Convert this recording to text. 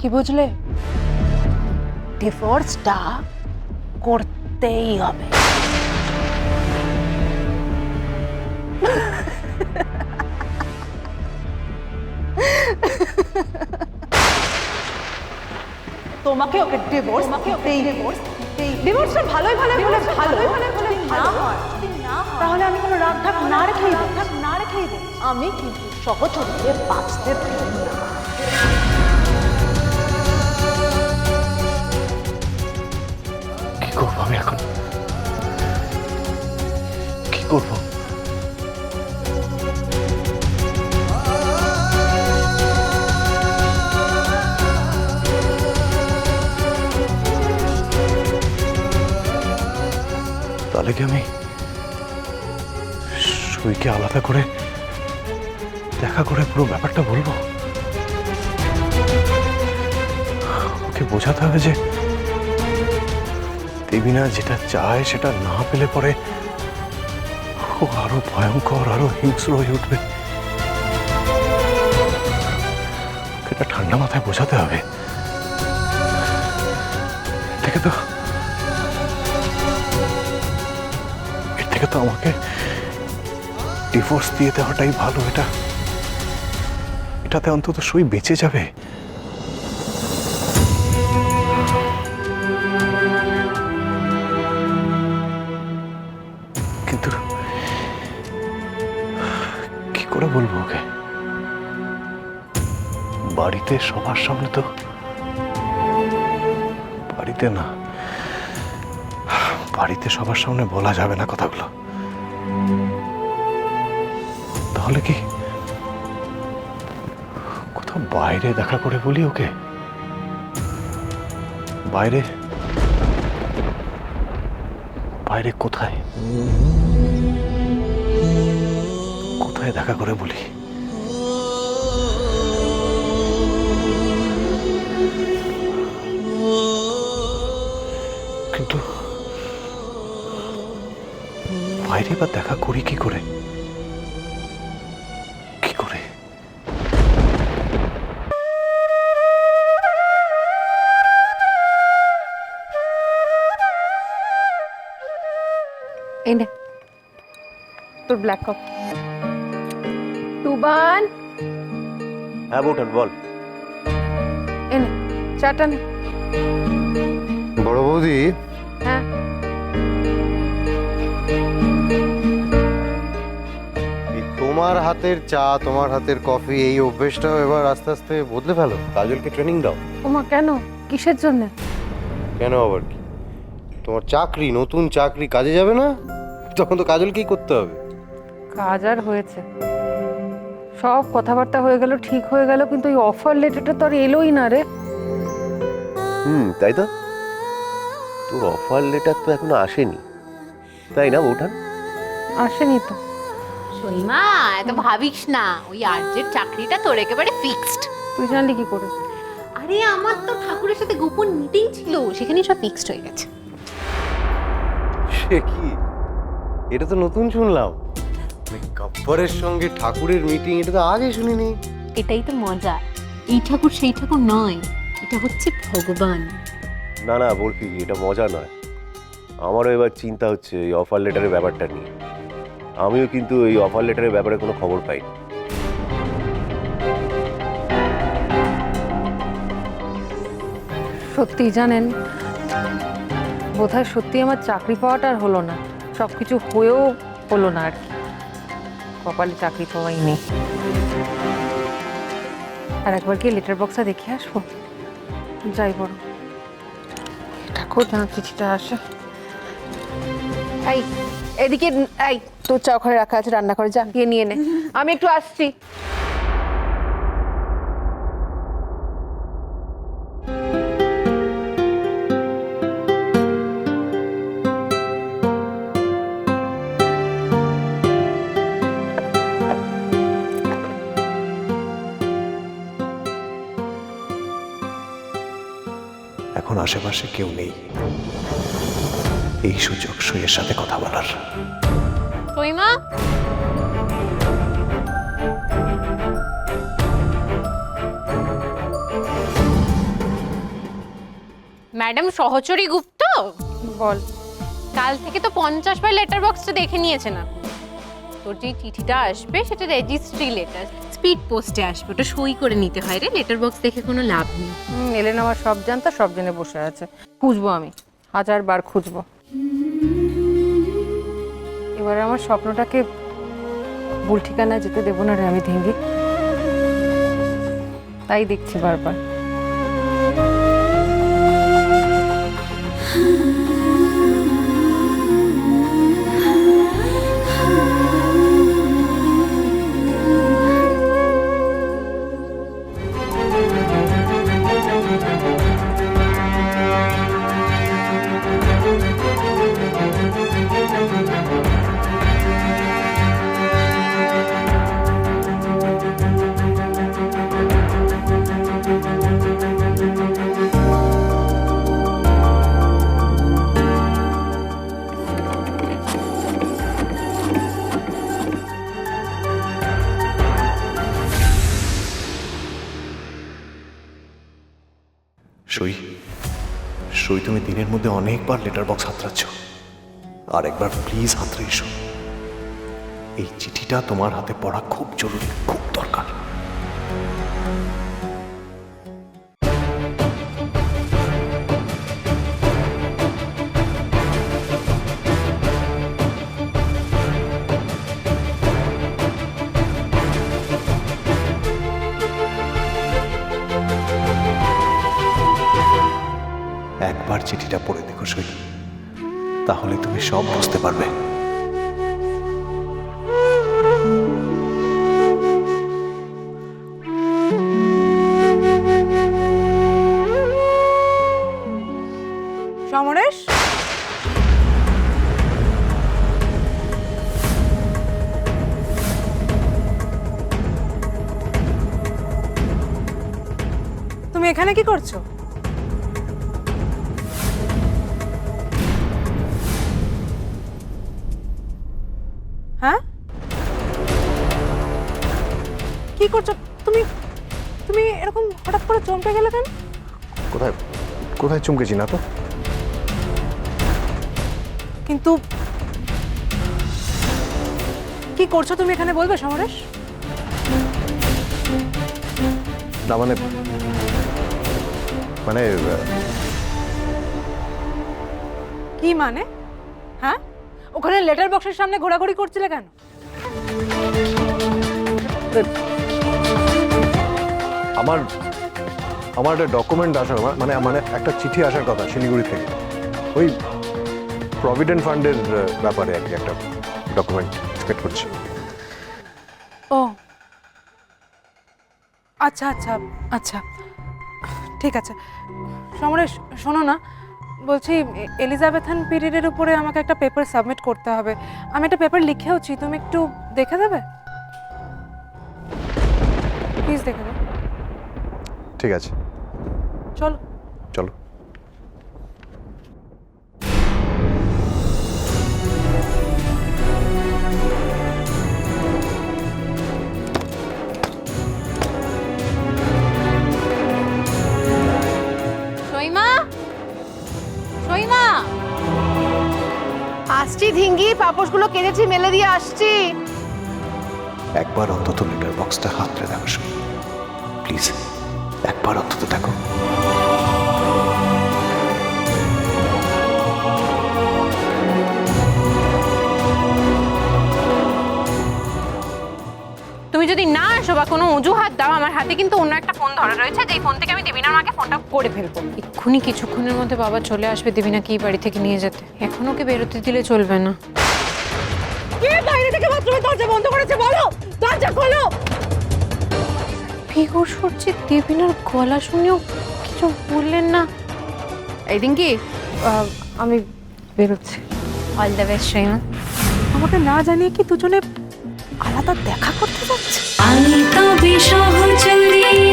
কি বুঝলে? ডিভোর্সটা করতেই হবে। তোমাকে ওকে ডিভোর্স ডিভোর্সটা ভালোই ভালো বলে ভালো না হয় তাহলে আমি কোনো রাগ ঢাক না রেখেই দেব। আমি কিন্তু সহচরিয়ে বাঁচতে দেব না। কি করবো আমি এখন? কি করবো? তাহলে কি আমি সুইকে আলাদা করে দেখা করে পুরো ব্যাপারটা বলবো? ওকে বোঝাতে হবে যে দেবিনা যেটা চায় সেটা না পেলে পরে ও আরো ভয়ঙ্কর, আরো হিংস্র হয়ে উঠবে। এটা ঠান্ডা মাথায় বোঝাতে হবে। এর থেকে তো আমাকে ডিভোর্স দিয়ে দেওয়াটাই ভালো। এটাতে অন্তত সই বেঁচে যাবে। কিন্তু কি করে বলবো ওকে? বাড়িতে সবার সামনে তো, বাড়িতে সবার সামনে বলা যাবে না কথাগুলো। তাহলে কি কোথাও বাইরে দেখা করে বলি ওকে? বাইরে কোথায় দেখা করে বলি? কিন্তু বাইরে বা দেখা করি কি করে? এই নে তোর ব্ল্যাক কফি। টুবান, হ্যাঁ বউঠান বল। এই নে চাটা নে। বড় বৌদি, হ্যাঁ এই তোমার হাতের চা, তোমার হাতের কফি, এই অভ্যেসটাও এবার আস্তে আস্তে বদলে ফেলো। কাজলকে ট্রেনিং দাও। ওমা কেন? কিসের জন্য? কেন আবার কি? তোমার চাকরি, নতুন চাকরি, কাজে যাবে না? তখন তো কাজলকেই করতে হবে। কাজ আর হয়েছে, সব কথাবার্তা হয়ে গেল, ঠিক হয়ে গেল, কিন্তু ওই অফার লেটারটা তো আর এলোই না রে। তাই তো, তোর অফার লেটার তো এখনো আসেনি, তাই না বউঠান? আসেনি তো। সইমা এত ভাবিস না, ওই আর্যের চাকরিটা তোর একেবারে ফিক্সড। তুই জানলি কি করে? আরে আমার তো ঠাকুরের সাথে গোপন মিটিং ছিল, সেখানেই সব ফিক্সড হয়ে গেছে। সে কি, এটা তো নতুন শুনলাম। গব্বরের সঙ্গে ঠাকুরের মিটিং, এটা তো আগে শুনিনি। এটাই তো মজা, এই ঠাকুর সেই ঠাকুর নয়, এটা হচ্ছে ভগবান। না না বলবি, এটা মজা নয়। আমারও এবার চিন্তা হচ্ছে এই অফার লেটারের ব্যাপারটা নিয়ে। আমিও কিন্তু এই অফার লেটারের ব্যাপারে কোনো খবর পাই। সত্যি জানেন, বোধহয় সত্যি আমার চাকরি পাওয়াটা আর হলো না, সবকিছু হয়েও হলো না আর কি। কপালে চাকরি পাওয়াই নেই। আর একবার গিয়ে লেটার বক্সটা দেখে আসবো। যাই বড়, ঠাকুর যেন চিঠিটা আসে। এই এদিকে, এই তোর চা ওখানে রাখা আছে রান্নাঘরে, যা গিয়ে নিয়ে নে, আমি একটু আসছি। এখন আশেপাশে কেউ নেই, এই সুযোগ সুয়ের সাথে কথা বলার। সইমা, ম্যাডাম সহচরী গুপ্ত, বল। কাল থেকে তো 50 বার লেটার বক্সটা দেখে নিয়েছে না। তোর যে চিঠিটা আসবে সেটা রেজিস্ট্রি লেটার, স্পিড পোস্টে আসবে, ওটা সই করে নিতে হয় রে, লেটার বক্স দেখে কোনো লাভ নেই। এলেন আমার সব জানতা, সব জেনে বসে আছে। খুঁজবো আমি, 1000 বার খুঁজবো। এবারে আমার স্বপ্নটাকে ভুল ঠিকানায় যেতে দেবো না রে আমি ধিঙ্গি, তাই দেখছি বারবার। সই, সই, তুমি দিনের মধ্যে অনেকবার লেটার বক্স হাতড়াচ্ছ, আর একবার প্লিজ হাতড়ে এসো। এই চিঠিটা তোমার হাতে পড়া খুব জরুরি, খুব দরকার। একবার চিঠিটা পড়ে দেখো সই, তাহলে তুমি সব বুঝতে পারবে। সমরেশ, তুমি এখানে কি করছো? হ্যাঁ, কি করছো তুমি? তুমি এরকম হঠাৎ করে চমকে গেলে কেন? কোথায় কোথায় চমকেছি না তো? কিন্তু কি করছো তুমি এখানে, বলবে সমরেশ? না মানে মানে কি মানে? হ্যাঁ, ওখানে লেটার বক্সের সামনে ঘোরাঘুরি করছিলে কেন? আমার আমার একটা ডকুমেন্ট আসার মানে মানে একটা চিঠি আসার কথা শিলিগুড়ি থেকে, ওই প্রভিডেন্ট ফান্ডের ব্যাপারে আর কি, একটা ডকুমেন্ট এক্সপেক্ট করছি। ও আচ্ছা আচ্ছা আচ্ছা, ঠিক আছে। সমরেশ শোনো না, বলছি এলিজাবেথান পিরিয়ডের উপরে আমাকে একটা পেপার সাবমিট করতে হবে। আমি একটা পেপার লিখেওছি, তুমি একটু দেখে দেবে প্লিজ? দেখে দেবে, ঠিক আছে, চলো চলো। সইমা, সইমা, আসছি ধিঙ্গি, পাপোশগুলো কেটেছি, মেলে দিয়ে আসছি। একবার অন্তত লেটার বক্সটা হাতড়ে দেখো সই, প্লিজ একবার অন্তত দেখো। তুমি যদি না আসো বা কোনো অজুহাত দাও, আমার হাতে কিন্তু অন্য একটা ফোন ধরা রয়েছে, যেই ফোন থেকে আমি দেবিনার মাকে ফোনটা করে ফেলবো। এক্ষুনি কিছুক্ষণের মধ্যে বাবা চলে আসবে দেবিনাকে এই বাড়ি থেকে নিয়ে যেতে। এখন ওকে বেরোতে দিলে চলবে না। কে বাইরে থেকে বাথরুমের দরজা বন্ধ করেছে বলো? দরজা খোলো। ভিগর সরছে, দেবিনার গলা শুনেও কিছু বললেন না। এই ধিঙ্গি, আমি বেরোচ্ছি। All the best Saima. আমাকে না জানিয়ে কি দুজনে আলাদা দেখা করতে যাচ্ছে? আমি তবে সহচরী।